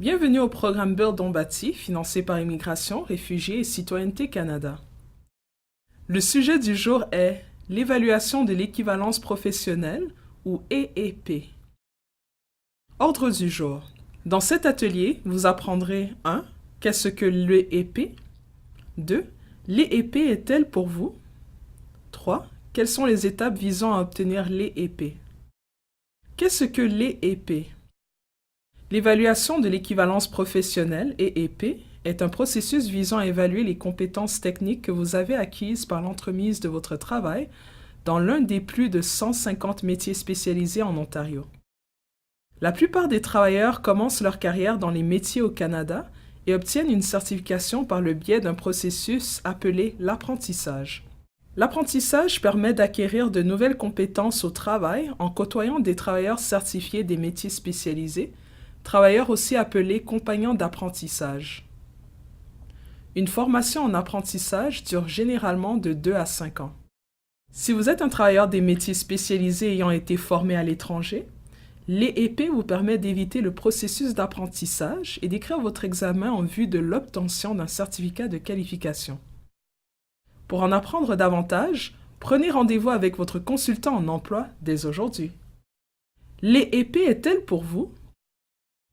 Bienvenue au programme Build on Bâti, financé par Immigration, Réfugiés et Citoyenneté Canada. Le sujet du jour est l'évaluation de l'équivalence professionnelle, ou EEP. Ordre du jour. Dans cet atelier, vous apprendrez 1. Qu'est-ce que l'EEP? 2. L'EEP est-elle pour vous? 3. Quelles sont les étapes visant à obtenir l'EEP? Qu'est-ce que l'EEP? L'évaluation de l'équivalence professionnelle, EEP, est un processus visant à évaluer les compétences techniques que vous avez acquises par l'entremise de votre travail dans l'un des plus de 150 métiers spécialisés en Ontario. La plupart des travailleurs commencent leur carrière dans les métiers au Canada et obtiennent une certification par le biais d'un processus appelé l'apprentissage. L'apprentissage permet d'acquérir de nouvelles compétences au travail en côtoyant des travailleurs certifiés des métiers spécialisés, travailleurs aussi appelés compagnons d'apprentissage. Une formation en apprentissage dure généralement de 2 à 5 ans. Si vous êtes un travailleur des métiers spécialisés ayant été formé à l'étranger, l'EEP vous permet d'éviter le processus d'apprentissage et d'écrire votre examen en vue de l'obtention d'un certificat de qualification. Pour en apprendre davantage, prenez rendez-vous avec votre consultant en emploi dès aujourd'hui. L'EEP est-elle pour vous?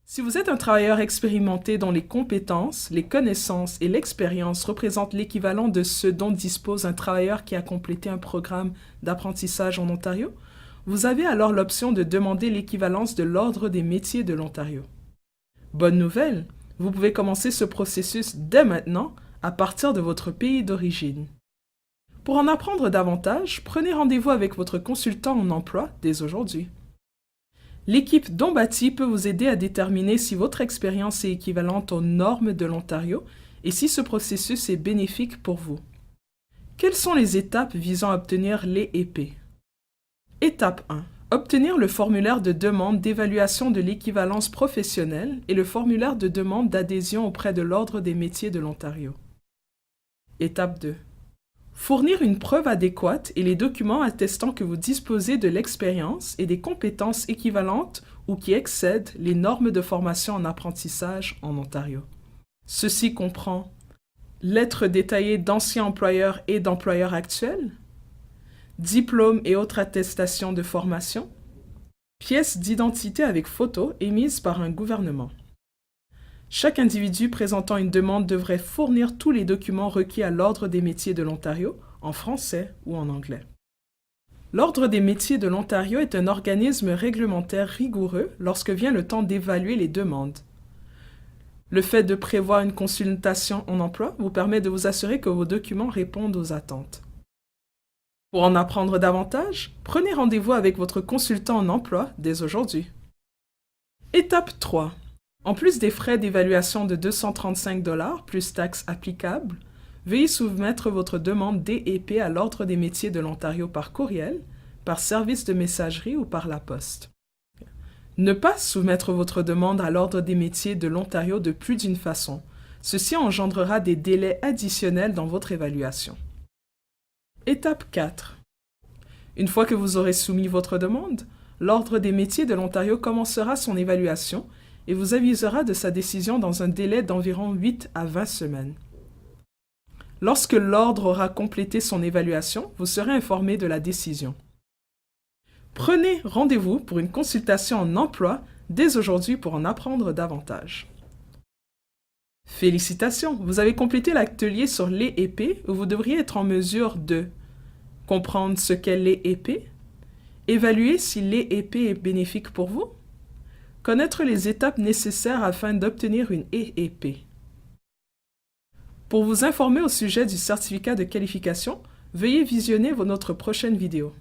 Si vous êtes un travailleur expérimenté dont les compétences, les connaissances et l'expérience représentent l'équivalent de ce dont dispose un travailleur qui a complété un programme d'apprentissage en Ontario, vous avez alors l'option de demander l'équivalence de l'Ordre des métiers de l'Ontario. Bonne nouvelle, vous pouvez commencer ce processus dès maintenant à partir de votre pays d'origine. Pour en apprendre davantage, prenez rendez-vous avec votre consultant en emploi dès aujourd'hui. L'équipe Don Bâti peut vous aider à déterminer si votre expérience est équivalente aux normes de l'Ontario et si ce processus est bénéfique pour vous. Quelles sont les étapes visant à obtenir l'EEP? Étape 1. Obtenir le formulaire de demande d'évaluation de l'équivalence professionnelle et le formulaire de demande d'adhésion auprès de l'Ordre des métiers de l'Ontario. Étape 2. Fournir une preuve adéquate et les documents attestant que vous disposez de l'expérience et des compétences équivalentes ou qui excèdent les normes de formation en apprentissage en Ontario. Ceci comprend lettres détaillées d'anciens employeurs et d'employeurs actuels, diplômes et autres attestations de formation, pièces d'identité avec photo émises par un gouvernement. Chaque individu présentant une demande devrait fournir tous les documents requis à l'Ordre des métiers de l'Ontario, en français ou en anglais. L'Ordre des métiers de l'Ontario est un organisme réglementaire rigoureux lorsque vient le temps d'évaluer les demandes. Le fait de prévoir une consultation en emploi vous permet de vous assurer que vos documents répondent aux attentes. Pour en apprendre davantage, prenez rendez-vous avec votre consultant en emploi dès aujourd'hui. Étape 3. En plus des frais d'évaluation de 235 $ plus taxes applicables, veuillez soumettre votre demande d'EEP à l'Ordre des métiers de l'Ontario par courriel, par service de messagerie ou par la poste. Ne pas soumettre votre demande à l'Ordre des métiers de l'Ontario de plus d'une façon. Ceci engendrera des délais additionnels dans votre évaluation. Étape 4. Une fois que vous aurez soumis votre demande, l'Ordre des métiers de l'Ontario commencera son évaluation et vous avisera de sa décision dans un délai d'environ 8 à 20 semaines. Lorsque l'Ordre aura complété son évaluation, vous serez informé de la décision. Prenez rendez-vous pour une consultation en emploi dès aujourd'hui pour en apprendre davantage. Félicitations, vous avez complété l'atelier sur l'EEP où vous devriez être en mesure de comprendre ce qu'est l'EEP, évaluer si l'EEP est bénéfique pour vous, connaître les étapes nécessaires afin d'obtenir une EEP. Pour vous informer au sujet du certificat de qualification, veuillez visionner notre prochaine vidéo.